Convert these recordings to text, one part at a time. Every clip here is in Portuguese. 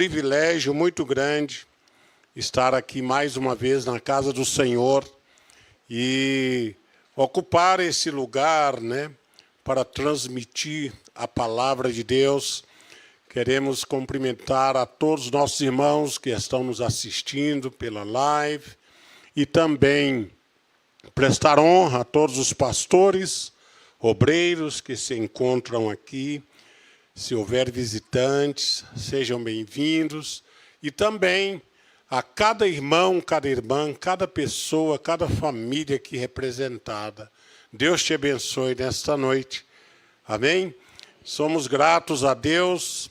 privilégio muito grande estar aqui mais uma vez na casa do Senhor e ocupar esse lugar, né, para transmitir a palavra de Deus. Queremos cumprimentar a todos os nossos irmãos que estão nos assistindo pela live e também prestar honra a todos os pastores, obreiros que se encontram aqui. Se houver visitantes, sejam bem-vindos. E também a cada irmão, cada irmã, cada pessoa, cada família aqui representada. Deus te abençoe nesta noite. Amém? Somos gratos a Deus,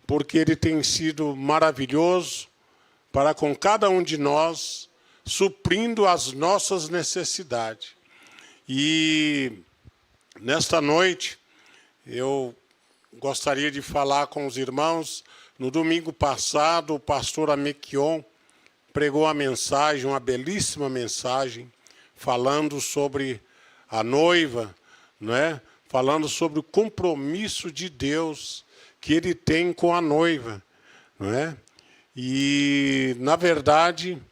porque Ele tem sido maravilhoso para com cada um de nós, suprindo as nossas necessidades. E nesta noite, eu gostaria de falar com os irmãos. No domingo passado, o pastor Amequion pregou a mensagem, uma belíssima mensagem, falando sobre a noiva, não é? Falando sobre o compromisso de Deus que Ele tem com a noiva, não é? E, na verdade,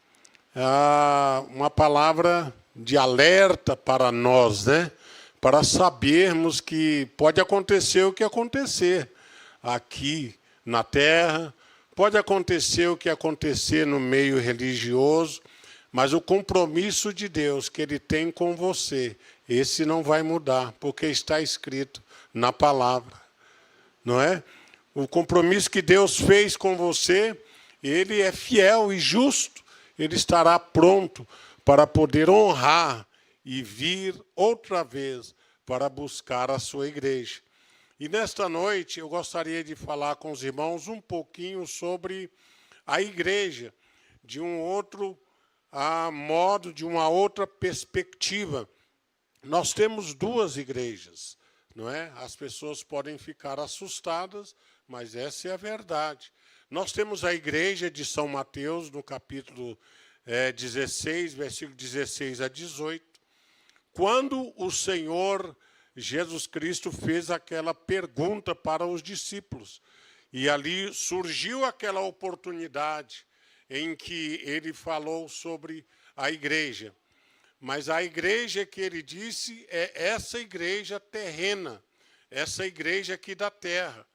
uma palavra de alerta para nós, né? Para sabermos que pode acontecer o que acontecer aqui na terra, pode acontecer o que acontecer no meio religioso, mas o compromisso de Deus que Ele tem com você, esse não vai mudar, porque está escrito na palavra, não é? O compromisso que Deus fez com você, Ele é fiel e justo, Ele estará pronto para poder honrar e vir outra vez para buscar a sua igreja. E nesta noite eu gostaria de falar com os irmãos um pouquinho sobre a igreja, de um outro modo, de uma outra perspectiva. Nós temos duas igrejas, não é? As pessoas podem ficar assustadas, mas essa é a verdade. Nós temos a igreja de São Mateus, no capítulo 16, versículo 16 a 18, quando o Senhor Jesus Cristo fez aquela pergunta para os discípulos. E ali surgiu aquela oportunidade em que ele falou sobre a igreja. Mas a igreja que ele disse é essa igreja terrena, essa igreja aqui da terra,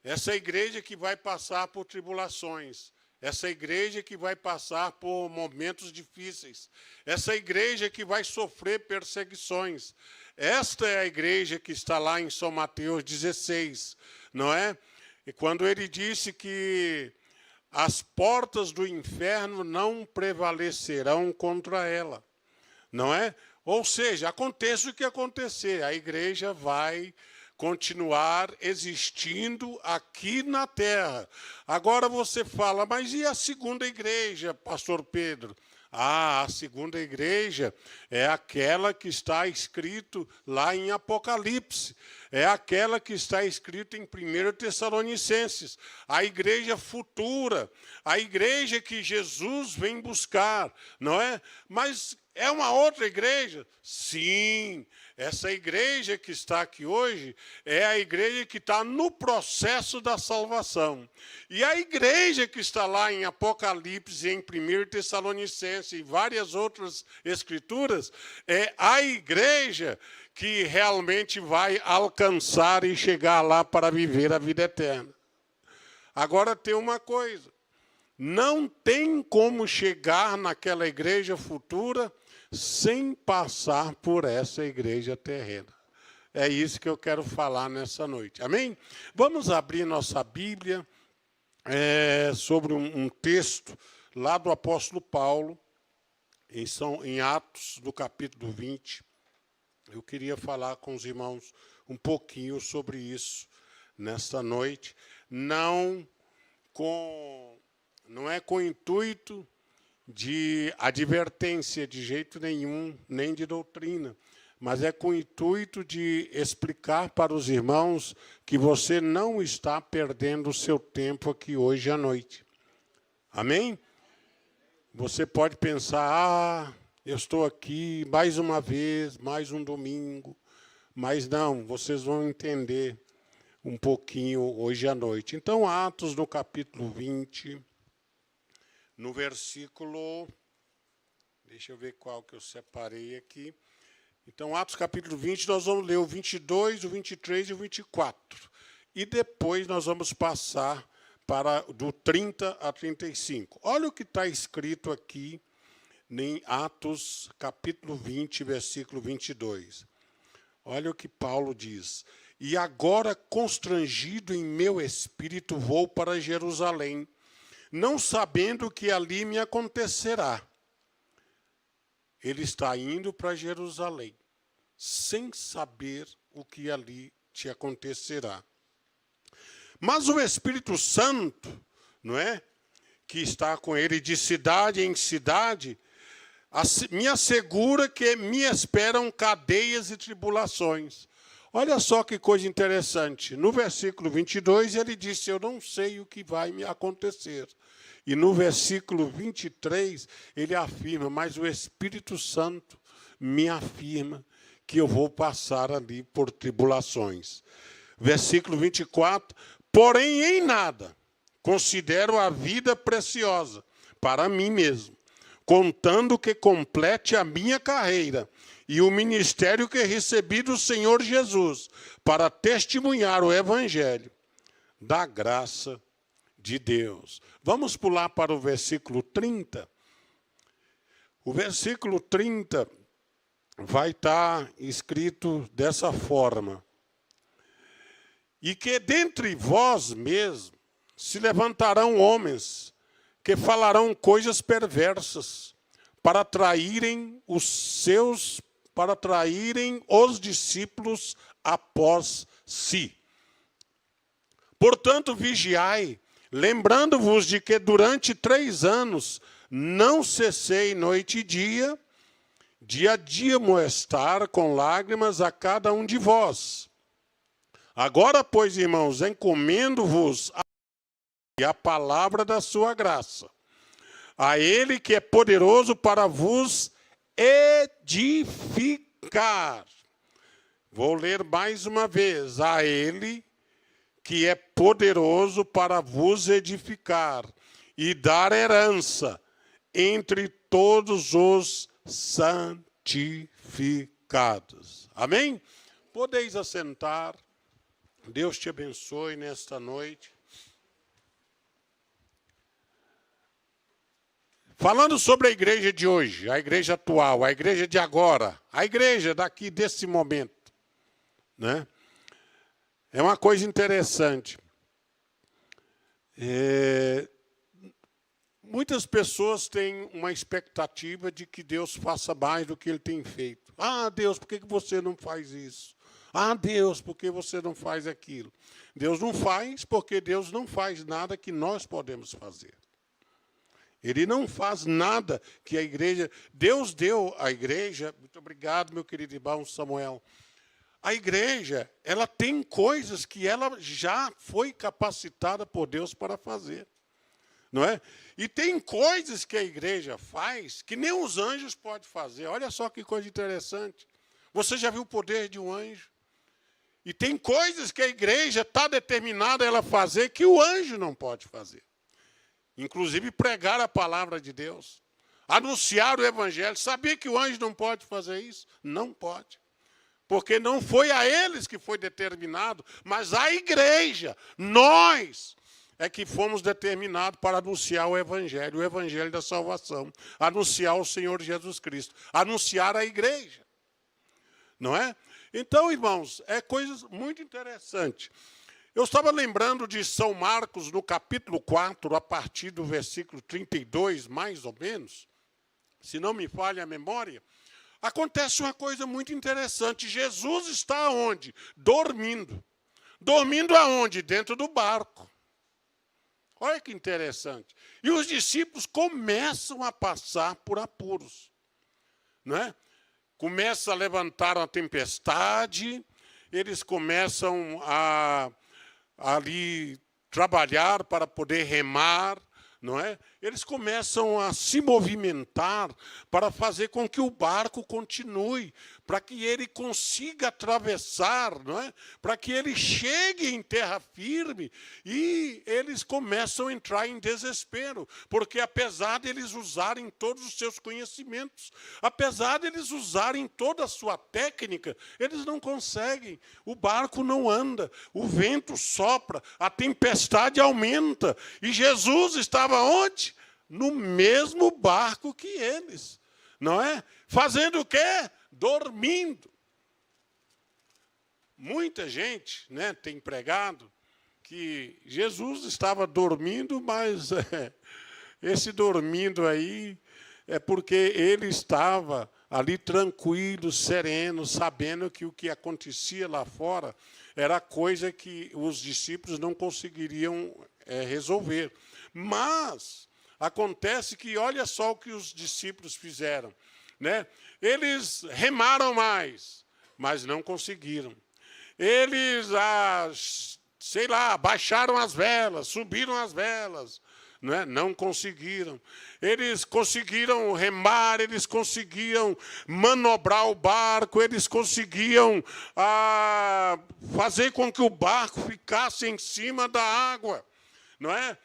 essa igreja que vai passar por tribulações, essa igreja que vai passar por momentos difíceis, essa igreja que vai sofrer perseguições. Esta é a igreja que está lá em São Mateus 16, não é? E quando ele disse que as portas do inferno não prevalecerão contra ela, não é? Ou seja, aconteça o que acontecer, a igreja vai continuar existindo aqui na terra. Agora você fala, mas e a segunda igreja, pastor Pedro? A segunda igreja é aquela que está escrito lá em Apocalipse, é aquela que está escrito em 1 Tessalonicenses, a igreja futura, a igreja que Jesus vem buscar, não é? Mas é uma outra igreja? Sim, essa igreja que está aqui hoje é a igreja que está no processo da salvação. E a igreja que está lá em Apocalipse, em 1 Tessalonicenses e várias outras escrituras, é a igreja que realmente vai alcançar e chegar lá para viver a vida eterna. Agora tem uma coisa, não tem como chegar naquela igreja futura sem passar por essa igreja terrena. É isso que eu quero falar nessa noite. Amém? Vamos abrir nossa Bíblia sobre um texto lá do apóstolo Paulo, em Atos, do capítulo 20. Eu queria falar com os irmãos um pouquinho sobre isso nesta noite. Não é com o intuito de advertência de jeito nenhum, nem de doutrina, mas é com o intuito de explicar para os irmãos que você não está perdendo o seu tempo aqui hoje à noite. Amém? Você pode pensar, eu estou aqui mais uma vez, mais um domingo, mas não, vocês vão entender. um pouquinho hoje à noite. Então, Atos, no capítulo 20, no versículo... Deixa eu ver qual que eu separei aqui. Então, Atos capítulo 20, nós vamos ler o 22, o 23 e o 24. E depois nós vamos passar para do 30 a 35. Olha o que está escrito aqui em Atos capítulo 20, versículo 22. Olha o que Paulo diz. E agora, constrangido em meu espírito, vou para Jerusalém, não sabendo o que ali me acontecerá. Ele está indo para Jerusalém, sem saber o que ali te acontecerá. Mas o Espírito Santo, não é, que está com ele de cidade em cidade, me assegura que me esperam cadeias e tribulações. Olha só que coisa interessante. No versículo 22, ele disse, eu não sei o que vai me acontecer. E no versículo 23, ele afirma, mas o Espírito Santo me afirma que eu vou passar ali por tribulações. Versículo 24, porém em nada considero a vida preciosa para mim mesmo, contando que complete a minha carreira e o ministério que recebi do Senhor Jesus, para testemunhar o Evangelho da graça de Deus. Vamos pular para o versículo 30. O versículo 30 vai estar escrito dessa forma. E que dentre vós mesmos se levantarão homens que falarão coisas perversas para atraírem os discípulos após si. Portanto, vigiai, lembrando-vos de que durante 3 anos não cessei noite e dia de amoestar com lágrimas a cada um de vós. Agora, pois, irmãos, encomendo-vos a palavra da sua graça, a ele que é poderoso para vos edificar. Vou ler mais uma vez. A ele que é poderoso para vos edificar e dar herança entre todos os santificados. Amém? Podeis assentar. Deus te abençoe nesta noite. Falando sobre a igreja de hoje, a igreja atual, a igreja de agora, a igreja daqui desse momento, né? É uma coisa interessante. Muitas pessoas têm uma expectativa de que Deus faça mais do que Ele tem feito. Ah, Deus, por que você não faz isso? Ah, Deus, por que você não faz aquilo? Deus não faz porque Deus não faz nada que nós podemos fazer. Ele não faz nada que a igreja... Deus deu à igreja... Muito obrigado, meu querido irmão Samuel. A igreja, ela tem coisas que ela já foi capacitada por Deus para fazer. Não é? E tem coisas que a igreja faz que nem os anjos podem fazer. Olha só que coisa interessante. Você já viu o poder de um anjo? E tem coisas que a igreja está determinada a ela fazer que o anjo não pode fazer. Inclusive pregar a palavra de Deus. Anunciar o evangelho. Sabia que o anjo não pode fazer isso? Não pode. Porque não foi a eles que foi determinado, mas a igreja, nós, é que fomos determinados para anunciar o evangelho da salvação, anunciar o Senhor Jesus Cristo, anunciar a igreja. Não é? Então, irmãos, é coisa muito interessante. Eu estava lembrando de São Marcos, no capítulo 4, a partir do versículo 32, mais ou menos, se não me falha a memória, acontece uma coisa muito interessante. Jesus está onde? Dormindo. Dormindo aonde? Dentro do barco. Olha que interessante. E os discípulos começam a passar por apuros. Não é? Começa a levantar uma tempestade, eles começam a ali trabalhar para poder remar, não é? Eles começam a se movimentar para fazer com que o barco continue, para que ele consiga atravessar, não é? Para que ele chegue em terra firme, e eles começam a entrar em desespero, porque apesar de eles usarem todos os seus conhecimentos, apesar de eles usarem toda a sua técnica, eles não conseguem. O barco não anda, o vento sopra, a tempestade aumenta, e Jesus estava onde? No mesmo barco que eles, não é? Fazendo o quê? Dormindo. Muita gente, né, tem pregado que Jesus estava dormindo, mas esse dormindo aí é porque ele estava ali tranquilo, sereno, sabendo que o que acontecia lá fora era coisa que os discípulos não conseguiriam resolver. Mas acontece que, olha só o que os discípulos fizeram, né? Eles remaram mais, mas não conseguiram. Eles, sei lá, baixaram as velas, subiram as velas, né? Não conseguiram. Eles conseguiram remar, eles conseguiam manobrar o barco, eles conseguiam fazer com que o barco ficasse em cima da água, não é?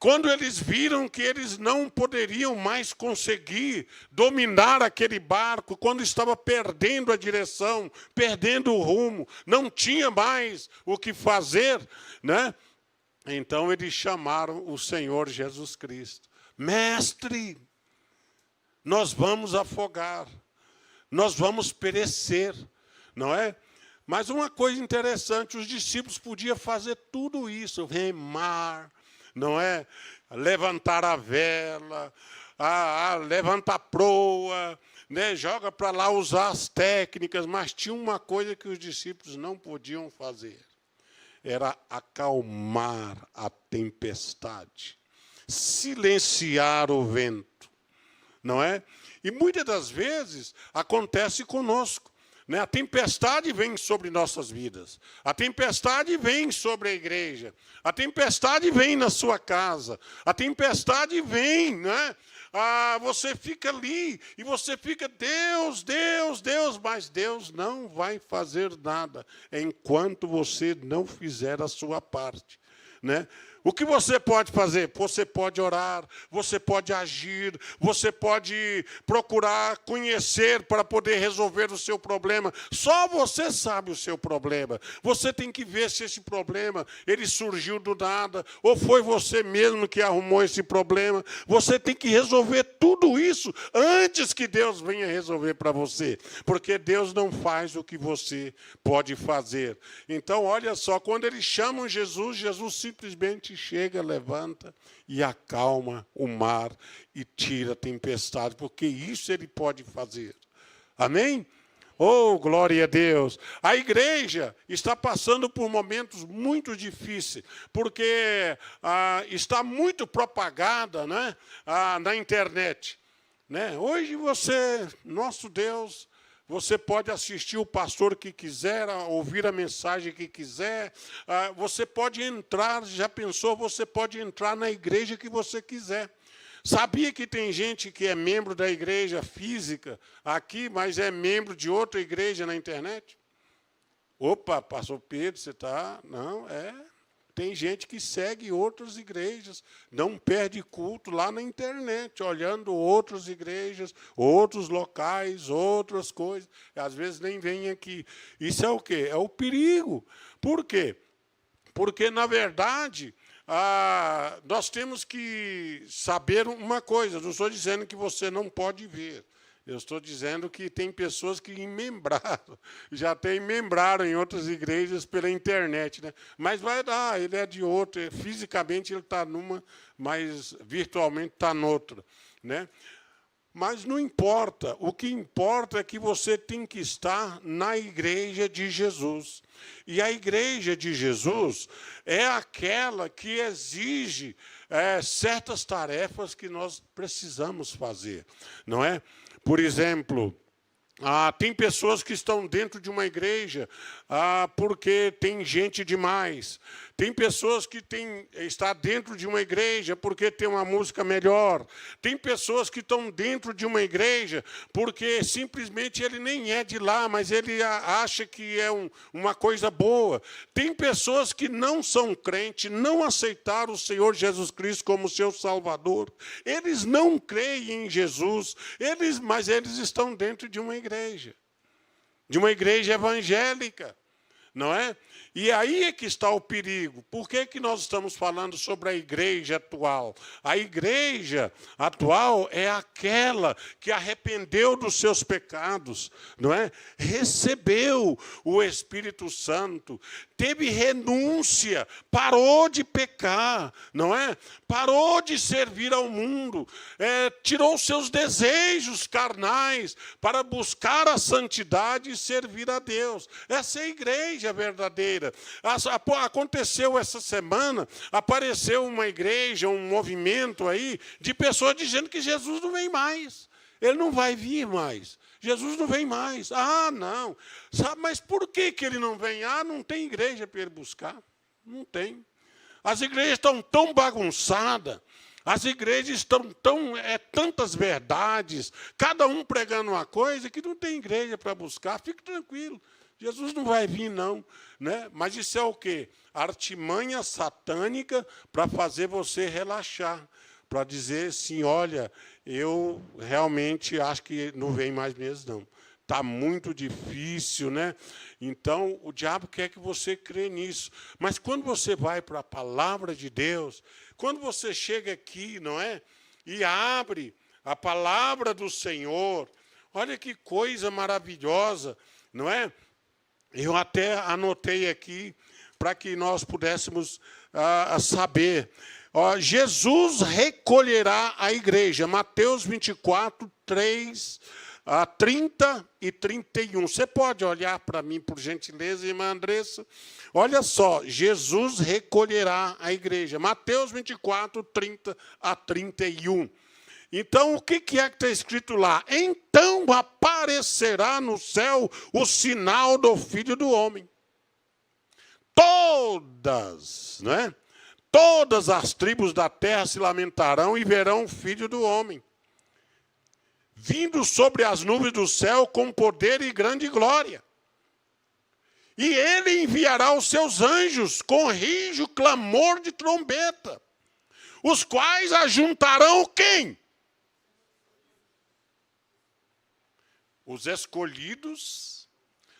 Quando eles viram que eles não poderiam mais conseguir dominar aquele barco, quando estava perdendo a direção, perdendo o rumo, não tinha mais o que fazer, né? Então eles chamaram o Senhor Jesus Cristo. Mestre, nós vamos afogar, nós vamos perecer, não é? Mas uma coisa interessante, os discípulos podiam fazer tudo isso, remar, não é? Levantar a vela, levantar a proa, né? Joga para lá, usar as técnicas, mas tinha uma coisa que os discípulos não podiam fazer. Era acalmar a tempestade, silenciar o vento, não é? E muitas das vezes acontece conosco. A tempestade vem sobre nossas vidas, a tempestade vem sobre a igreja, a tempestade vem na sua casa, a tempestade vem, né? Você fica ali e você fica, Deus, Deus, Deus, mas Deus não vai fazer nada enquanto você não fizer a sua parte, né? O que você pode fazer? Você pode orar, você pode agir, você pode procurar conhecer para poder resolver o seu problema. Só você sabe o seu problema. Você tem que ver se esse problema ele surgiu do nada, ou foi você mesmo que arrumou esse problema. Você tem que resolver tudo isso antes que Deus venha resolver para você, porque Deus não faz o que você pode fazer. Então, olha só, quando eles chamam Jesus, Jesus simplesmente chega, levanta e acalma o mar e tira a tempestade, porque isso ele pode fazer. Amém? Oh, glória a Deus! A igreja está passando por momentos muito difíceis, porque está muito propagada, né, na internet. Né? Hoje nosso Deus, você pode assistir o pastor que quiser, ouvir a mensagem que quiser. Você pode entrar, já pensou, você pode entrar na igreja que você quiser. Sabia que tem gente que é membro da igreja física aqui, mas é membro de outra igreja na internet? Opa, pastor Pedro, você está... Não, Tem gente que segue outras igrejas, não perde culto lá na internet, olhando outras igrejas, outros locais, outras coisas. Às vezes nem vem aqui. Isso é o quê? É o perigo. Por quê? Porque, na verdade, nós temos que saber uma coisa. Não estou dizendo que você não pode ver. Eu estou dizendo que tem pessoas que membraram, já membraram em outras igrejas pela internet, né? Mas vai dar, ele é de outra, fisicamente ele está numa, mas virtualmente está noutra, né? Mas não importa, o que importa é que você tem que estar na igreja de Jesus. E a igreja de Jesus é aquela que exige certas tarefas que nós precisamos fazer, não é? Por exemplo, tem pessoas que estão dentro de uma igreja porque tem gente demais. Tem pessoas que estão dentro de uma igreja porque tem uma música melhor. Tem pessoas que estão dentro de uma igreja porque simplesmente ele nem é de lá, mas ele acha que é uma coisa boa. Tem pessoas que não são crentes, não aceitaram o Senhor Jesus Cristo como seu Salvador. Eles não creem em Jesus, mas eles estão dentro de uma igreja evangélica, não é? E aí é que está o perigo. Por que nós estamos falando sobre a igreja atual? A igreja atual é aquela que arrependeu dos seus pecados, não é? Recebeu o Espírito Santo, teve renúncia, parou de pecar, não é? Parou de servir ao mundo, tirou seus desejos carnais para buscar a santidade e servir a Deus. Essa é a igreja verdadeira. Aconteceu essa semana, apareceu uma igreja, um movimento aí, de pessoas dizendo que Jesus não vem mais. Ele não vai vir mais. Jesus não vem mais. Ah, não. Sabe, mas por que ele não vem? Ah, não tem igreja para ele buscar. Não tem. As igrejas estão tão bagunçadas. As igrejas estão tantas verdades, cada um pregando uma coisa, que não tem igreja para buscar. Fique tranquilo. Jesus não vai vir, não. Né? Mas isso é o quê? Artimanha satânica para fazer você relaxar. Para dizer assim, olha, eu realmente acho que não vem mais mesmo, não. Está muito difícil, né? Então, o diabo quer que você crê nisso. Mas quando você vai para a palavra de Deus, quando você chega aqui, não é? E abre a palavra do Senhor, olha que coisa maravilhosa, não é? Eu até anotei aqui para que nós pudéssemos saber. Jesus recolherá a igreja. Mateus 24, 3, 30 e 31. Você pode olhar para mim, por gentileza, irmã Andressa? Olha só, Jesus recolherá a igreja. Mateus 24, 30 a 31. Então, o que é que está escrito lá? Então aparecerá no céu o sinal do Filho do Homem. Todas, né? Todas as tribos da terra se lamentarão e verão o Filho do Homem, vindo sobre as nuvens do céu com poder e grande glória. E ele enviará os seus anjos com rijo clamor de trombeta, os quais ajuntarão quem? Os escolhidos,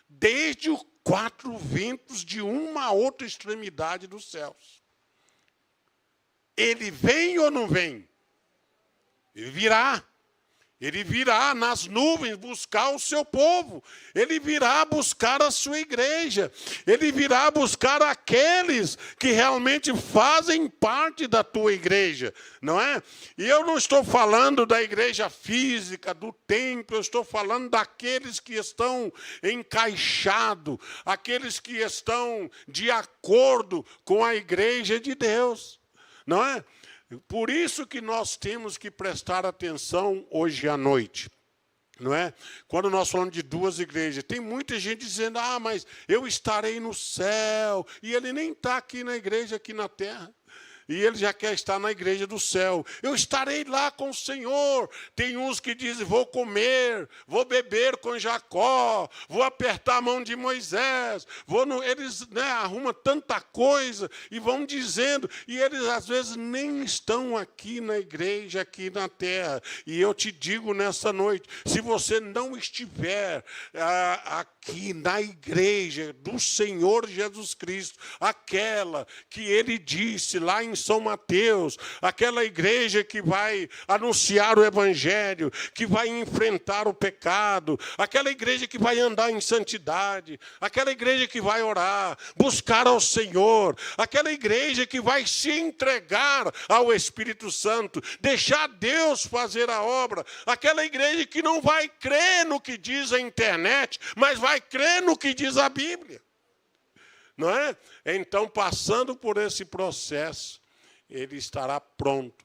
desde os quatro ventos de uma a outra extremidade dos céus. Ele vem ou não vem? Ele virá. Ele virá nas nuvens buscar o seu povo. Ele virá buscar a sua igreja. Ele virá buscar aqueles que realmente fazem parte da tua igreja, não é? E eu não estou falando da igreja física, do templo, eu estou falando daqueles que estão encaixados, aqueles que estão de acordo com a igreja de Deus, não é? Por isso que nós temos que prestar atenção hoje à noite, não é? Quando nós falamos de duas igrejas, tem muita gente dizendo, mas eu estarei no céu, e ele nem está aqui na igreja, aqui na terra. E ele já quer estar na igreja do céu. Eu estarei lá com o Senhor. Tem uns que dizem, vou comer, vou beber com Jacó, vou apertar a mão de Moisés. Eles arrumam tanta coisa e vão dizendo. E eles, às vezes, nem estão aqui na igreja, aqui na terra. E eu te digo nessa noite, se você não estiver aqui na igreja do Senhor Jesus Cristo, aquela que ele disse lá em São Mateus, aquela igreja que vai anunciar o evangelho, que vai enfrentar o pecado, aquela igreja que vai andar em santidade, aquela igreja que vai orar, buscar ao Senhor, aquela igreja que vai se entregar ao Espírito Santo, deixar Deus fazer a obra, aquela igreja que não vai crer no que diz a internet, mas vai crer no que diz a Bíblia. Não é? Então, passando por esse processo, ele estará pronto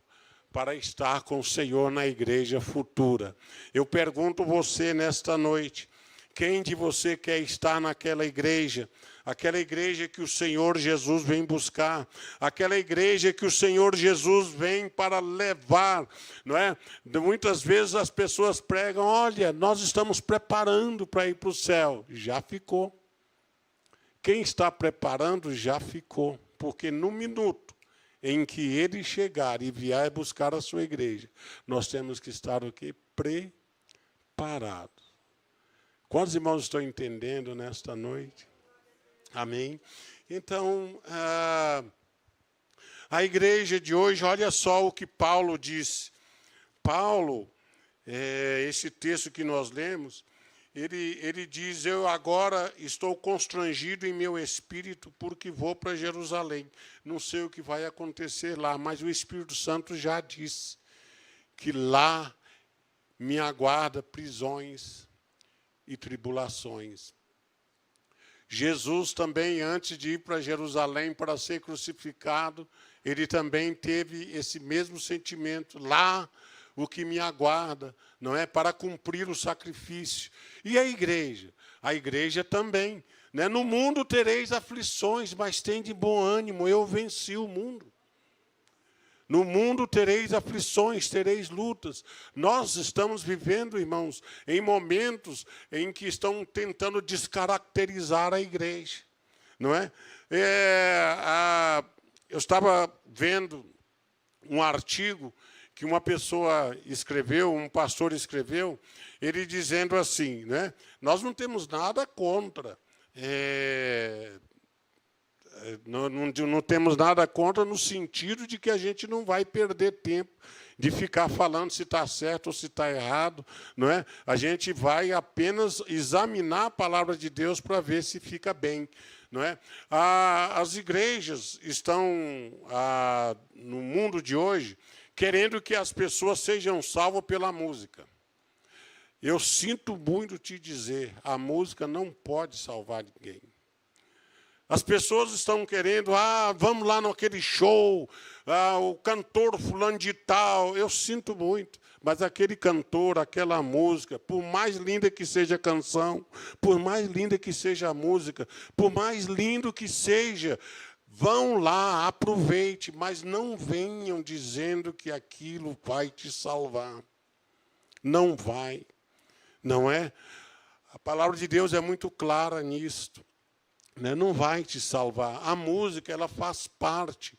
para estar com o Senhor na igreja futura. Eu pergunto você nesta noite, quem de você quer estar naquela igreja, aquela igreja que o Senhor Jesus vem buscar, aquela igreja que o Senhor Jesus vem para levar, não é? Muitas vezes as pessoas pregam, olha, nós estamos preparando para ir para o céu. Já ficou. Quem está preparando já ficou, porque no minuto em que ele chegar e vier buscar a sua igreja, nós temos que estar o quê? Preparados. Quantos irmãos estão entendendo nesta noite? Amém? Então, a igreja de hoje, olha só o que Paulo diz. Paulo, esse texto que nós lemos, ele diz, eu agora estou constrangido em meu espírito porque vou para Jerusalém. Não sei o que vai acontecer lá, mas o Espírito Santo já disse que lá me aguarda prisões e tribulações. Jesus também, antes de ir para Jerusalém para ser crucificado, ele também teve esse mesmo sentimento. Lá, o que me aguarda, não é? Para cumprir o sacrifício. E a igreja? A igreja também. Né? No mundo tereis aflições, mas tende bom ânimo, eu venci o mundo. No mundo tereis aflições, tereis lutas. Nós estamos vivendo, irmãos, em momentos em que estão tentando descaracterizar a igreja. Não é? Eu estava vendo um artigo que uma pessoa escreveu, um pastor escreveu, ele dizendo assim, né? Nós não temos nada contra, não temos nada contra no sentido de que a gente não vai perder tempo de ficar falando se está certo ou se está errado, não é? A gente vai apenas examinar a palavra de Deus para ver se fica bem, não é? As igrejas estão, no mundo de hoje, querendo que as pessoas sejam salvas pela música. Eu sinto muito te dizer, a música não pode salvar ninguém. As pessoas estão querendo, vamos lá naquele show, o cantor fulano de tal. Eu sinto muito, mas aquele cantor, aquela música, por mais linda que seja a canção, por mais linda que seja a música, por mais lindo que seja, vão lá, aproveite, mas não venham dizendo que aquilo vai te salvar. Não vai, não é? A palavra de Deus é muito clara nisto. Né? Não vai te salvar. A música, ela faz parte.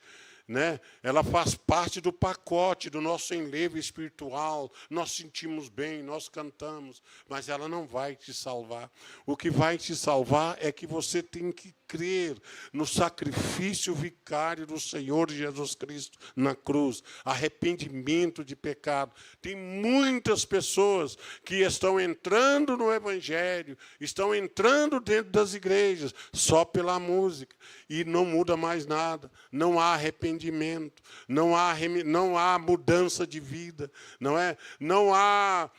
Né? Ela faz parte do pacote do nosso enlevo espiritual. Nós sentimos bem, nós cantamos, mas ela não vai te salvar. O que vai te salvar é que você tem que crer no sacrifício vicário do Senhor Jesus Cristo na cruz, arrependimento de pecado. Tem muitas pessoas que estão entrando no Evangelho, estão entrando dentro das igrejas só pela música e não muda mais nada, não há arrependimento, não há mudança de vida, não é? Não há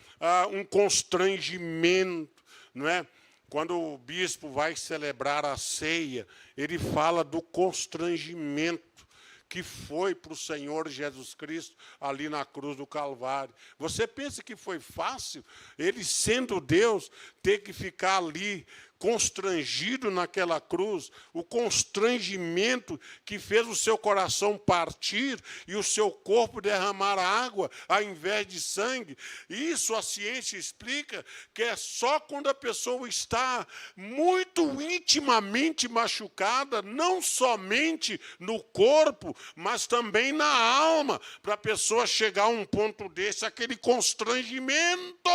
um constrangimento, não é? Quando o bispo vai celebrar a ceia, ele fala do constrangimento que foi para o Senhor Jesus Cristo ali na cruz do Calvário. Você pensa que foi fácil? Ele, sendo Deus, ter que ficar ali constrangido naquela cruz, o constrangimento que fez o seu coração partir e o seu corpo derramar água ao invés de sangue. Isso a ciência explica que é só quando a pessoa está muito intimamente machucada, não somente no corpo, mas também na alma, para a pessoa chegar a um ponto desse, aquele constrangimento,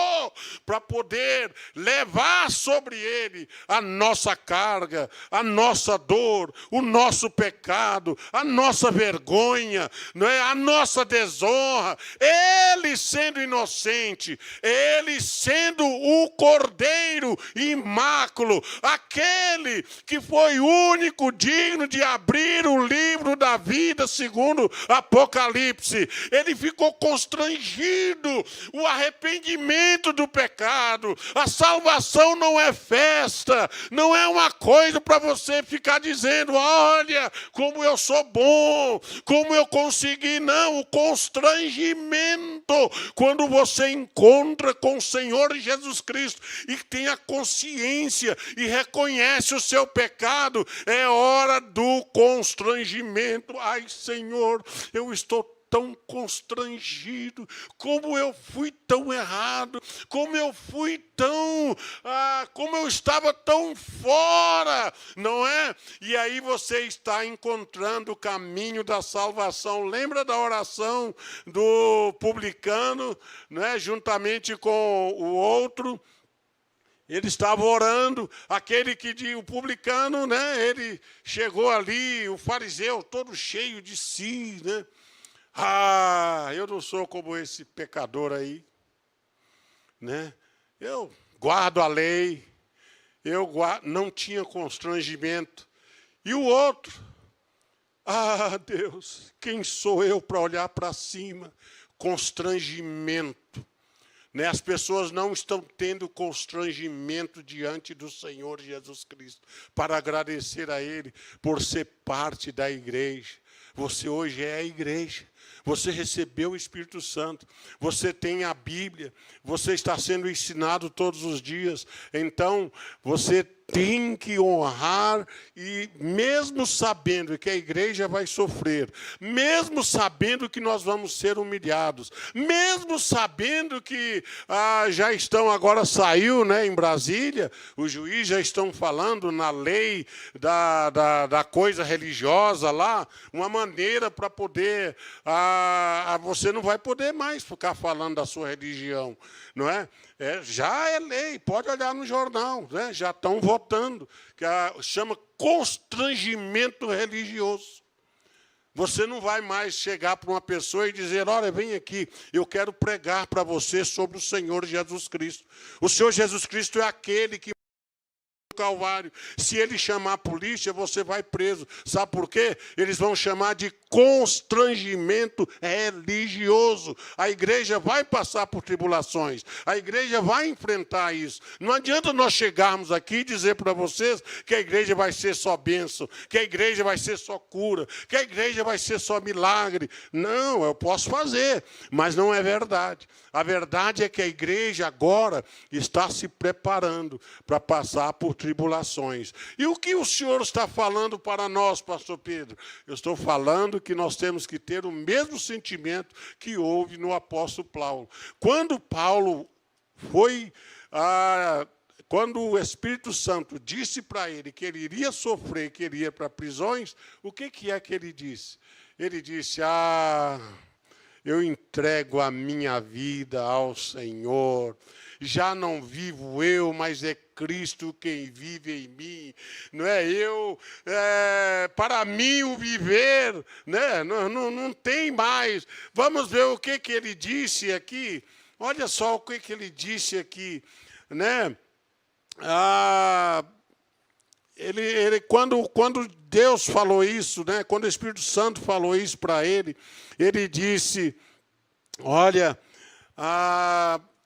para poder levar sobre ele a nossa carga, a nossa dor, o nosso pecado, a nossa vergonha, não é? A nossa desonra. Ele sendo inocente, ele sendo o Cordeiro imáculo, aquele que foi único digno de abrir o livro da vida, segundo Apocalipse. Ele ficou constrangido, o arrependimento do pecado. A salvação não é festa. festa, não é uma coisa para você ficar dizendo, olha, como eu sou bom, como eu consegui. Não, o constrangimento, quando você encontra com o Senhor Jesus Cristo e tem a consciência e reconhece o seu pecado, é hora do constrangimento. Ai, Senhor, eu estou tão constrangido, como eu fui tão errado, como eu fui tão, como eu estava tão fora, não é? E aí você está encontrando o caminho da salvação. Lembra da oração do publicano, né, juntamente com o outro? Ele estava orando, o publicano, né, ele chegou ali, o fariseu todo cheio de si, né? Eu não sou como esse pecador aí, né? Eu guardo a lei, não tinha constrangimento. E o outro, Deus, quem sou eu para olhar para cima? Constrangimento. Né? As pessoas não estão tendo constrangimento diante do Senhor Jesus Cristo para agradecer a Ele por ser parte da igreja. Você hoje é a igreja. Você recebeu o Espírito Santo, você tem a Bíblia, você está sendo ensinado todos os dias. Então, você tem que honrar, e mesmo sabendo que a igreja vai sofrer, mesmo sabendo que nós vamos ser humilhados, mesmo sabendo que já estão, agora saiu, né, em Brasília, os juízes já estão falando na lei da coisa religiosa lá, uma maneira para poder, você não vai poder mais ficar falando da sua religião, não é? Já é lei, pode olhar no jornal, né? Já estão votando, que chama constrangimento religioso. Você não vai mais chegar para uma pessoa e dizer, olha, vem aqui, eu quero pregar para você sobre o Senhor Jesus Cristo. O Senhor Jesus Cristo é aquele que Calvário. Se ele chamar a polícia, você vai preso. Sabe por quê? Eles vão chamar de constrangimento religioso. A igreja vai passar por tribulações. A igreja vai enfrentar isso. Não adianta nós chegarmos aqui e dizer para vocês que a igreja vai ser só bênção, que a igreja vai ser só cura, que a igreja vai ser só milagre. Não, eu posso fazer, mas não é verdade. A verdade é que a igreja agora está se preparando para passar por tribulações. E o que o Senhor está falando para nós, pastor Pedro? Eu estou falando que nós temos que ter o mesmo sentimento que houve no apóstolo Paulo. Quando Paulo foi, quando o Espírito Santo disse para ele que ele iria sofrer, que ele ia para prisões, o que é que ele disse? Ele disse, eu entrego a minha vida ao Senhor. Já não vivo eu, mas é Cristo quem vive em mim. Não é eu, para mim o viver, né? Não tem mais. Vamos ver o que ele disse aqui. Olha só o que ele disse aqui, né? Quando Deus falou isso, né? Quando o Espírito Santo falou isso para ele, ele disse, olha,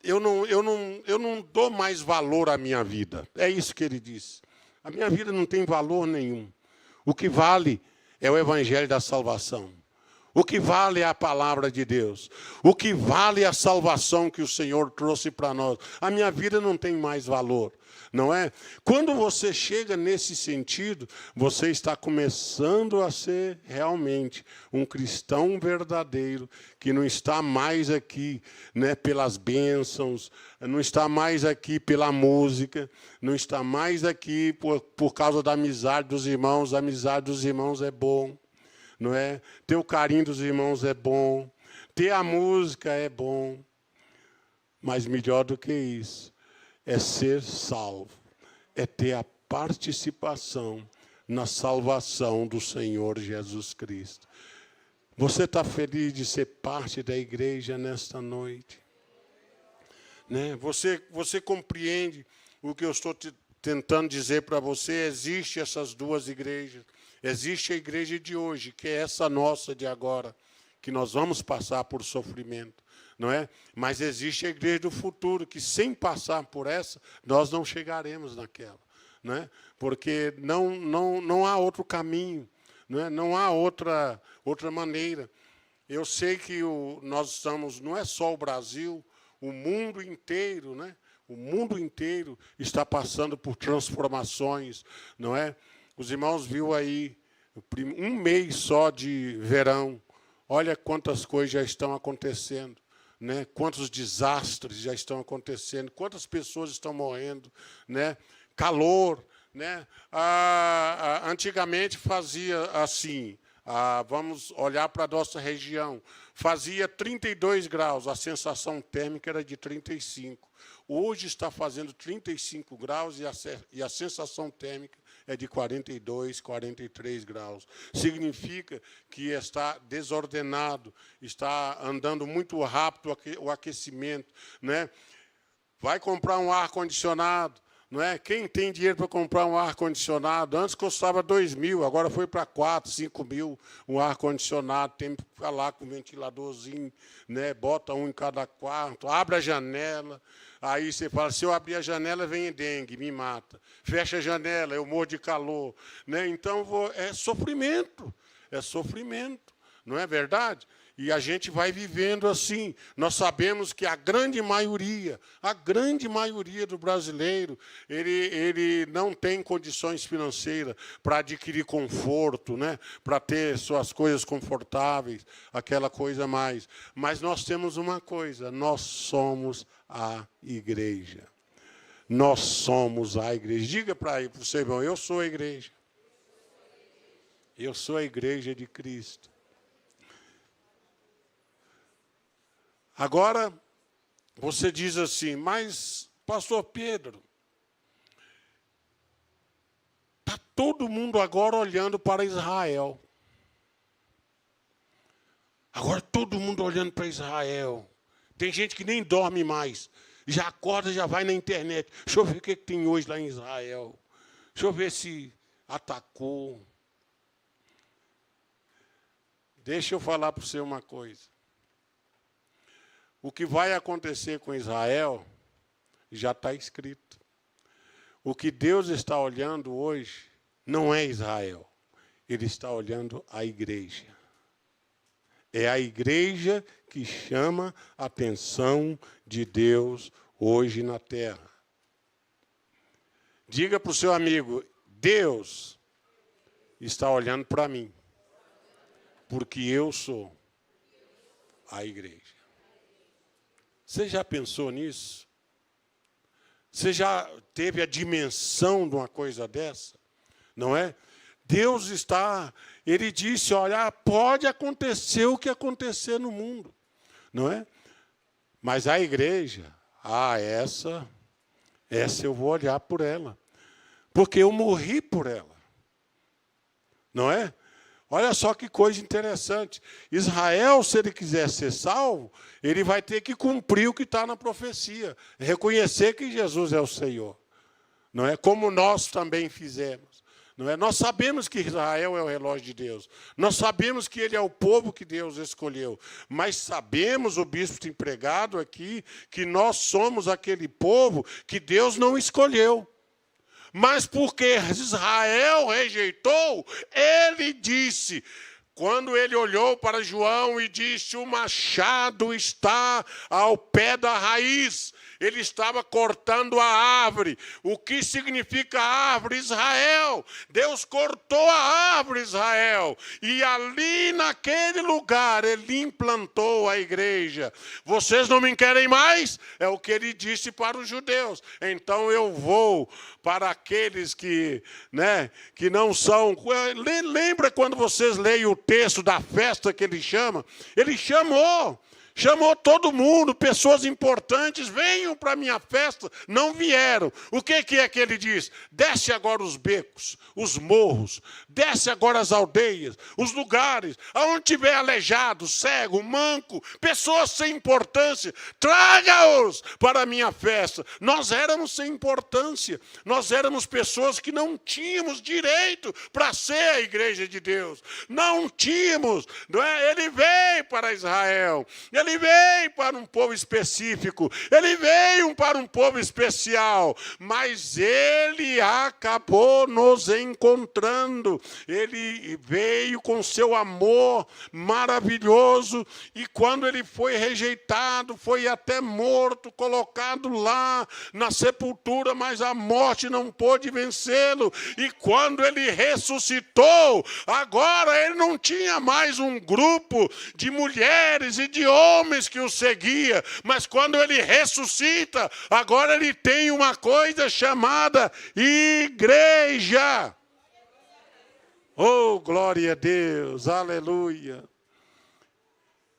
eu não dou mais valor à minha vida. É isso que ele disse. A minha vida não tem valor nenhum. O que vale é o evangelho da salvação. O que vale é a palavra de Deus. O que vale é a salvação que o Senhor trouxe para nós. A minha vida não tem mais valor, não é? Quando você chega nesse sentido, você está começando a ser realmente um cristão verdadeiro, que não está mais aqui, né, pelas bênçãos, não está mais aqui pela música, não está mais aqui por causa da amizade dos irmãos. A amizade dos irmãos é bom. Não é? Ter o carinho dos irmãos é bom, ter a música é bom, mas melhor do que isso é ser salvo, é ter a participação na salvação do Senhor Jesus Cristo. Você está feliz de ser parte da igreja nesta noite? Né? Você compreende o que eu estou tentando dizer para você? Existem essas duas igrejas. Existe a igreja de hoje, que é essa nossa de agora, que nós vamos passar por sofrimento, não é? Mas existe a igreja do futuro, que sem passar por essa, nós não chegaremos naquela. né? Porque não há outro caminho, né? Não há outra maneira. Eu sei que nós estamos, não é só o Brasil, o mundo inteiro, né? O mundo inteiro está passando por transformações, não é? Os irmãos viram aí um mês só de verão. Olha quantas coisas já estão acontecendo, né? Quantos desastres já estão acontecendo, quantas pessoas estão morrendo, né? Calor, né? Antigamente fazia assim. Vamos olhar para a nossa região. Fazia 32 graus, a sensação térmica era de 35. Hoje está fazendo 35 graus e a sensação térmica é de 42, 43 graus. Significa que está desordenado, está andando muito rápido o aquecimento, né? Vai comprar um ar-condicionado, não é? Quem tem dinheiro para comprar um ar-condicionado? Antes custava 2.000, agora foi para 4, 5.000 um ar-condicionado. Tem que ficar lá com um ventiladorzinho, né? Bota um em cada quarto, abre a janela. Aí você fala, se eu abrir a janela, vem dengue, me mata. Fecha a janela, eu morro de calor, né? Então, é sofrimento, não é verdade? E a gente vai vivendo assim. Nós sabemos que a grande maioria do brasileiro, ele não tem condições financeiras para adquirir conforto, né? Para ter suas coisas confortáveis, aquela coisa mais. Mas nós temos uma coisa, nós somos a igreja. Nós somos a igreja. Diga para o seu irmão, eu sou a igreja. Eu sou a igreja de Cristo. Agora, você diz assim, mas, pastor Pedro, está todo mundo agora olhando para Israel. Agora todo mundo olhando para Israel. Tem gente que nem dorme mais. Já acorda, já vai na internet. Deixa eu ver o que tem hoje lá em Israel. Deixa eu ver se atacou. Deixa eu falar para você uma coisa. O que vai acontecer com Israel já está escrito. O que Deus está olhando hoje não é Israel. Ele está olhando a igreja. É a igreja que chama a atenção de Deus hoje na terra. Diga para o seu amigo, Deus está olhando para mim, porque eu sou a igreja. Você já pensou nisso? Você já teve a dimensão de uma coisa dessa? Não é? Deus está, ele disse, olha, pode acontecer o que acontecer no mundo, não é? Mas a igreja, essa eu vou olhar por ela, porque eu morri por ela, não é? Olha só que coisa interessante. Israel, se ele quiser ser salvo, ele vai ter que cumprir o que está na profecia, reconhecer que Jesus é o Senhor, não é? Como nós também fizemos. Não é? Nós sabemos que Israel é o relógio de Deus. Nós sabemos que ele é o povo que Deus escolheu. Mas sabemos, o bispo tem pregado aqui, que nós somos aquele povo que Deus não escolheu. Mas porque Israel rejeitou, ele disse, quando ele olhou para João e disse, o machado está ao pé da raiz. Ele estava cortando a árvore. O que significa árvore? Israel. Deus cortou a árvore, Israel. E ali, naquele lugar, ele implantou a igreja. Vocês não me querem mais? É o que ele disse para os judeus. Então eu vou para aqueles que não são... Lembra quando vocês leem o texto da festa que ele chama? Ele chamou todo mundo, pessoas importantes, venham para a minha festa, não vieram. O que é que ele diz? Desce agora os becos, os morros, desce agora as aldeias, os lugares, aonde tiver aleijado, cego, manco, pessoas sem importância, traga-os para a minha festa. Nós éramos sem importância, nós éramos pessoas que não tínhamos direito para ser a igreja de Deus. Não tínhamos, não é? Ele veio para Israel, ele Ele veio para um povo específico, ele veio para um povo especial, mas ele acabou nos encontrando. Ele veio com seu amor maravilhoso, e quando ele foi rejeitado, foi até morto, colocado lá na sepultura, mas a morte não pôde vencê-lo. E quando ele ressuscitou, agora ele não tinha mais um grupo de mulheres e de homens que o seguia, mas quando ele ressuscita, agora ele tem uma coisa chamada igreja. Oh, glória a Deus, aleluia.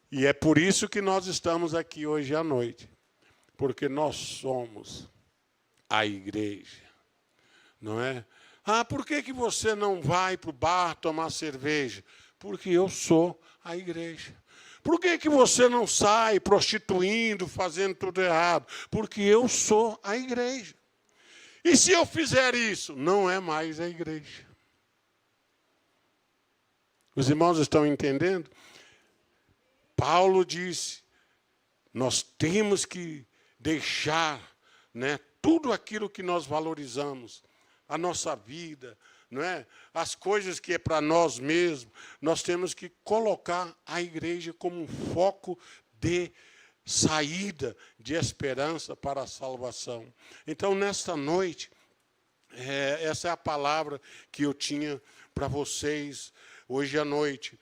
E é por isso que nós estamos aqui hoje à noite, porque nós somos a igreja, não é? Ah, por que você não vai para o bar tomar cerveja? Porque eu sou a igreja. Por que você não sai prostituindo, fazendo tudo errado? Porque eu sou a igreja. E se eu fizer isso, não é mais a igreja. Os irmãos estão entendendo? Paulo disse, nós temos que deixar, né, tudo aquilo que nós valorizamos, a nossa vida, não é? As coisas que é para nós mesmos, nós temos que colocar a igreja como um foco de saída, de esperança para a salvação. Então, nesta noite, essa é a palavra que eu tinha para vocês hoje à noite.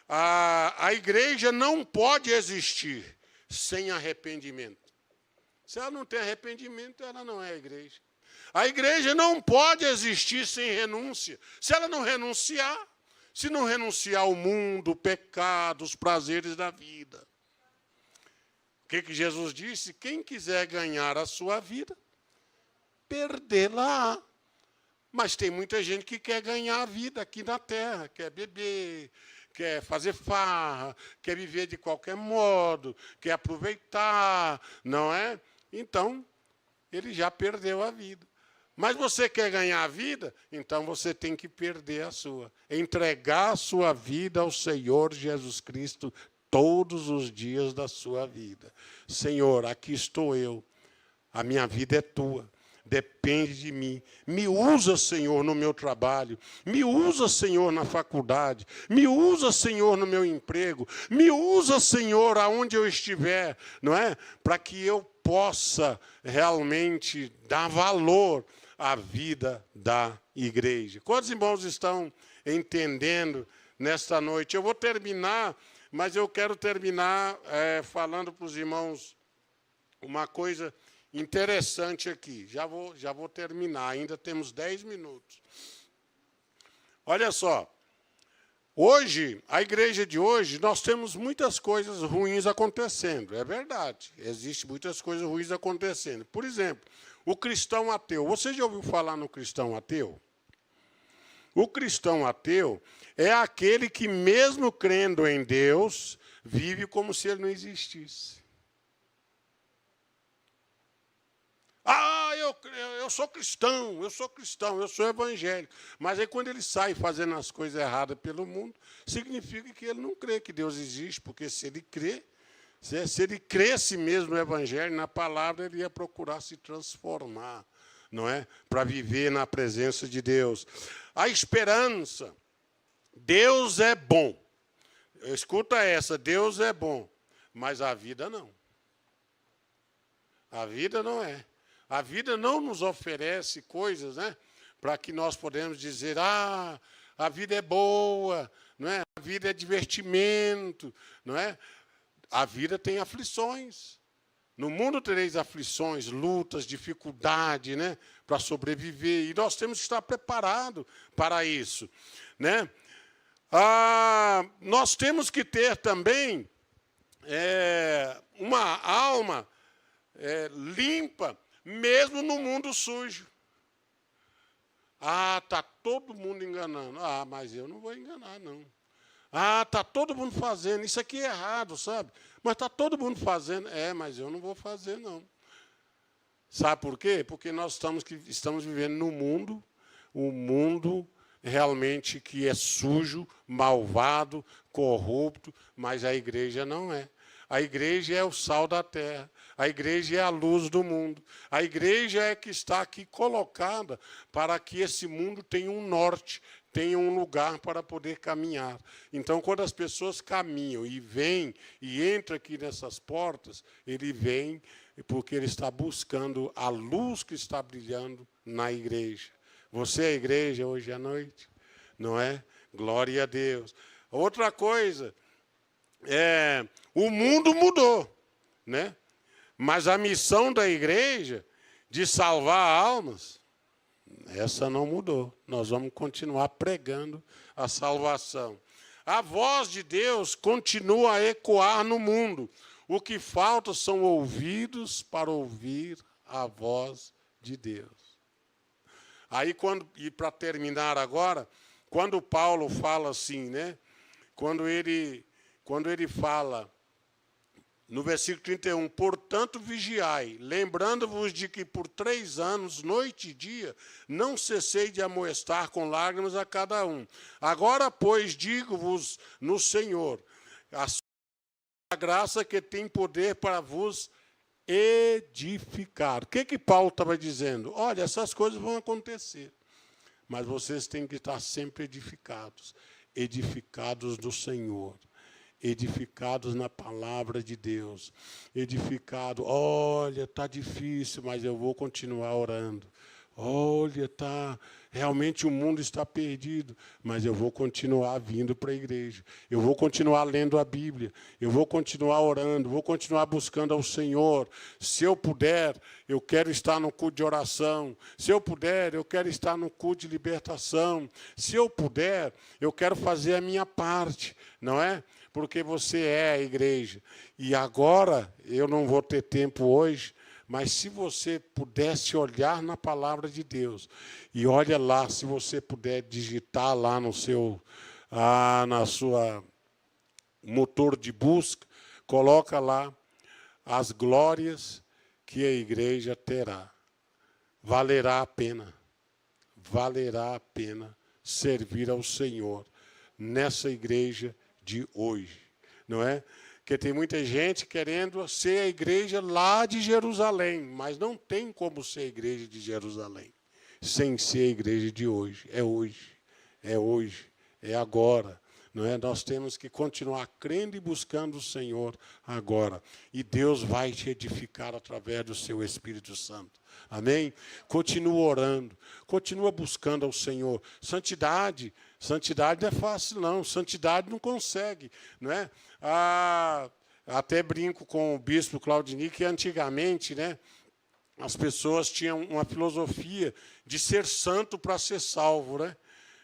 A igreja não pode existir sem arrependimento. Se ela não tem arrependimento, ela não é a igreja. A igreja não pode existir sem renúncia. Se ela não renunciar, se não renunciar ao mundo, o pecado, os prazeres da vida. O que Jesus disse? Quem quiser ganhar a sua vida, perdê-la. Mas tem muita gente que quer ganhar a vida aqui na terra, quer beber, quer fazer farra, quer viver de qualquer modo, quer aproveitar, não é? Então, ele já perdeu a vida. Mas você quer ganhar a vida? Então você tem que perder a sua. Entregar a sua vida ao Senhor Jesus Cristo todos os dias da sua vida. Senhor, aqui estou eu. A minha vida é tua. Depende de mim. Me usa, Senhor, no meu trabalho. Me usa, Senhor, na faculdade. Me usa, Senhor, no meu emprego. Me usa, Senhor, aonde eu estiver, não é? Para que eu possa realmente dar valor à vida da igreja. Quantos irmãos estão entendendo nesta noite? Eu vou terminar, mas eu quero terminar falando para os irmãos uma coisa interessante aqui. Já vou terminar, ainda temos 10 minutos. Olha só, hoje, a igreja de hoje, nós temos muitas coisas ruins acontecendo, é verdade. Existem muitas coisas ruins acontecendo. Por exemplo, o cristão ateu. Você já ouviu falar no cristão ateu? O cristão ateu é aquele que, mesmo crendo em Deus, vive como se ele não existisse. Ah, eu sou cristão, eu sou evangélico. Mas aí quando ele sai fazendo as coisas erradas pelo mundo, significa que ele não crê que Deus existe, porque se ele crê, se ele cresce mesmo no evangelho, na palavra, ele ia procurar se transformar, não é? Para viver na presença de Deus. A esperança, Deus é bom. Escuta essa, Deus é bom, mas a vida não. A vida não é. A vida não nos oferece coisas, né, para que nós podemos dizer, a vida é boa, não é? A vida é divertimento, não é? A vida tem aflições. No mundo tereis aflições, lutas, dificuldade, né, para sobreviver. E nós temos que estar preparados para isso, né? Nós temos que ter também uma alma limpa, mesmo no mundo sujo. Está todo mundo enganando. Mas eu não vou enganar, não. Está todo mundo fazendo. Isso aqui é errado, sabe? Mas está todo mundo fazendo. Mas eu não vou fazer, não. Sabe por quê? Porque nós estamos vivendo no mundo, um mundo realmente que é sujo, malvado, corrupto, mas a igreja não é. A igreja é o sal da terra. A igreja é a luz do mundo. A igreja é que está aqui colocada para que esse mundo tenha um norte, tenha um lugar para poder caminhar. Então, quando as pessoas caminham e vêm e entram aqui nessas portas, ele vem porque ele está buscando a luz que está brilhando na igreja. Você é a igreja hoje à noite, não é? Glória a Deus. Outra coisa, o mundo mudou, né? Mas a missão da igreja de salvar almas, essa não mudou. Nós vamos continuar pregando a salvação. A voz de Deus continua a ecoar no mundo. O que falta são ouvidos para ouvir a voz de Deus. Aí, e para terminar agora, quando Paulo fala assim, né? Quando ele fala, no versículo 31, portanto vigiai, lembrando-vos de que por 3 anos, noite e dia, não cessei de amoestar com lágrimas a cada um. Agora, pois, digo-vos no Senhor, a graça que tem poder para vos edificar. O que Paulo estava dizendo? Olha, essas coisas vão acontecer, mas vocês têm que estar sempre edificados. Edificados no Senhor. Edificados na palavra de Deus, edificado, olha, está difícil, mas eu vou continuar orando. Olha, realmente o mundo está perdido, mas eu vou continuar vindo para a igreja. Eu vou continuar lendo a Bíblia, eu vou continuar orando, vou continuar buscando ao Senhor. Se eu puder, eu quero estar no culto de oração. Se eu puder, eu quero estar no culto de libertação. Se eu puder, eu quero fazer a minha parte, não é? Porque você é a igreja. E agora, eu não vou ter tempo hoje, mas se você pudesse olhar na palavra de Deus, e olha lá, se você puder digitar lá no seu, na sua motor de busca, coloca lá as glórias que a igreja terá. Valerá a pena servir ao Senhor nessa igreja de hoje, não é? Porque tem muita gente querendo ser a igreja lá de Jerusalém, mas não tem como ser a igreja de Jerusalém sem ser a igreja de hoje. É hoje, é agora. Não é? Nós temos que continuar crendo e buscando o Senhor agora. E Deus vai te edificar através do seu Espírito Santo. Amém? Continua orando, continua buscando ao Senhor. Santidade não é fácil, não. Santidade não consegue, não é? Até brinco com o bispo Claudini, que antigamente, né, as pessoas tinham uma filosofia de ser santo para ser salvo, né?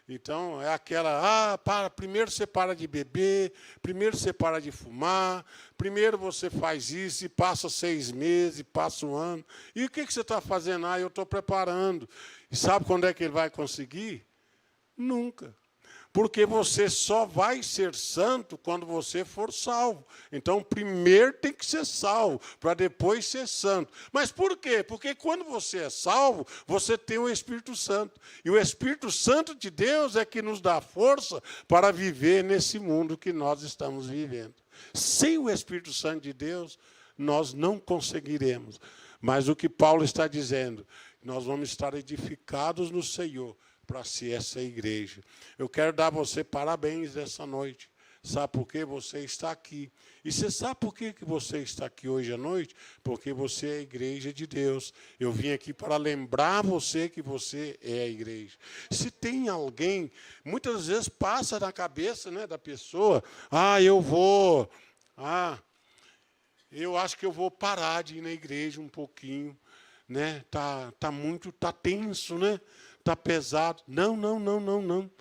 Então, é aquela, primeiro você para de beber, primeiro você para de fumar, primeiro você faz isso, e passa 6 meses, e passa 1 ano. E o que você está fazendo? Eu estou preparando. E sabe quando é que ele vai conseguir? Nunca. Porque você só vai ser santo quando você for salvo. Então, primeiro tem que ser salvo, para depois ser santo. Mas por quê? Porque quando você é salvo, você tem o Espírito Santo. E o Espírito Santo de Deus é que nos dá força para viver nesse mundo que nós estamos vivendo. Sem o Espírito Santo de Deus, nós não conseguiremos. Mas o que Paulo está dizendo, nós vamos estar edificados no Senhor, para ser essa igreja. Eu quero dar a você parabéns essa noite. Sabe por que você está aqui? E você sabe por que você está aqui hoje à noite? Porque você é a igreja de Deus. Eu vim aqui para lembrar você que você é a igreja. Se tem alguém, muitas vezes passa na cabeça, né, da pessoa, eu acho que eu vou parar de ir na igreja um pouquinho, né? Tá tenso, né? Está pesado. Não.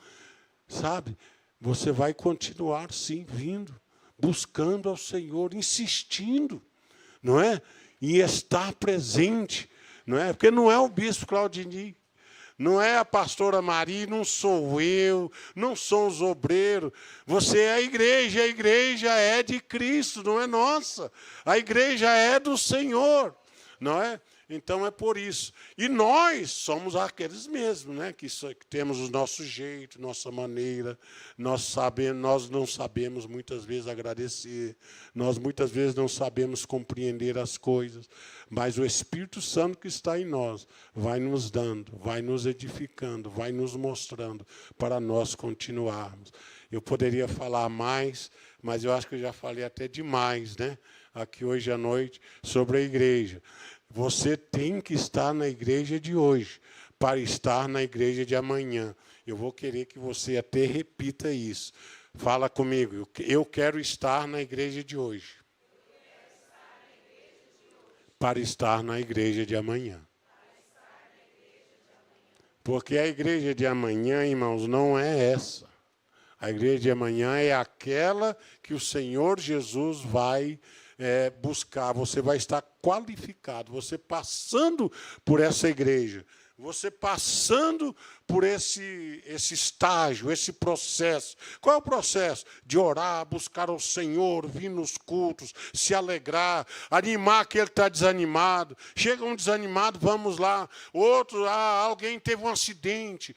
Sabe? Você vai continuar, sim, vindo, buscando ao Senhor, insistindo, não é? Em estar presente, não é? Porque não é o bispo Claudini, não é a pastora Maria, não sou eu, não são os obreiros. Você é a igreja é de Cristo, não é nossa. A igreja é do Senhor, não é? Então é por isso. E nós somos aqueles mesmos, né? Que temos o nosso jeito, nossa maneira. Nós não sabemos muitas vezes agradecer. Nós muitas vezes não sabemos compreender as coisas. Mas o Espírito Santo que está em nós vai nos dando, vai nos edificando, vai nos mostrando para nós continuarmos. Eu poderia falar mais, mas eu acho que eu já falei até demais, né? Aqui hoje à noite sobre a igreja. Você tem que estar na igreja de hoje para estar na igreja de amanhã. Eu vou querer que você até repita isso. Fala comigo. Eu quero estar na igreja de hoje para estar na igreja de amanhã. Porque a igreja de amanhã, irmãos, não é essa. A igreja de amanhã é aquela que o Senhor Jesus vai buscar. Você vai estar qualificado, você passando por essa igreja, você passando por esse estágio, esse processo. Qual é o processo? De orar, buscar o Senhor, vir nos cultos, se alegrar, animar aquele que está desanimado. Chega um desanimado, vamos lá. Outro, alguém teve um acidente,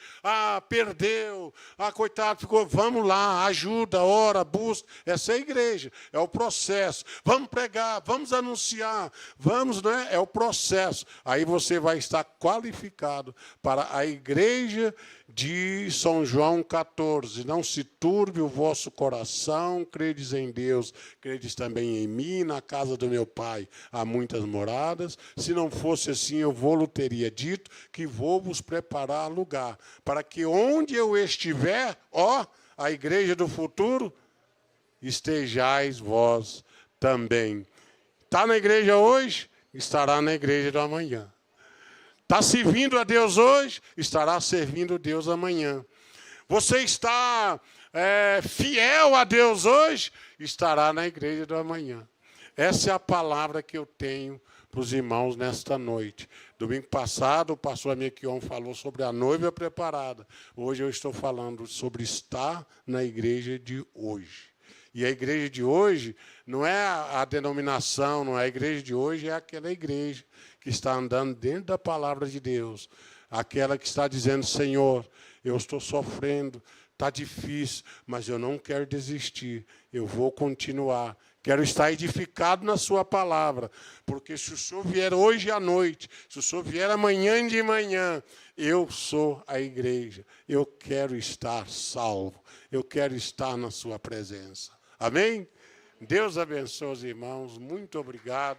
perdeu, coitado, ficou, vamos lá, ajuda, ora, busca. Essa é a igreja, é o processo. Vamos pregar, vamos anunciar, vamos, né? É o processo. Aí você vai estar qualificado para a igreja de São João 14, não se turbe o vosso coração, credes em Deus, credes também em mim, na casa do meu Pai há muitas moradas, se não fosse assim eu vou-lhe teria dito que vou vos preparar lugar, para que onde eu estiver, a igreja do futuro, estejais vós também. Está na igreja hoje? Estará na igreja do amanhã. Está servindo a Deus hoje, estará servindo a Deus amanhã. Você está fiel a Deus hoje, estará na igreja do amanhã. Essa é a palavra que eu tenho para os irmãos nesta noite. Domingo passado, o pastor Amequion falou sobre a noiva preparada. Hoje eu estou falando sobre estar na igreja de hoje. E a igreja de hoje não é a denominação, não é a igreja de hoje, é aquela igreja que está andando dentro da palavra de Deus. Aquela que está dizendo, Senhor, eu estou sofrendo, está difícil, mas eu não quero desistir, eu vou continuar. Quero estar edificado na sua palavra, porque se o Senhor vier hoje à noite, se o Senhor vier amanhã de manhã, eu sou a igreja, eu quero estar salvo, eu quero estar na sua presença. Amém? Deus abençoe os irmãos, muito obrigado.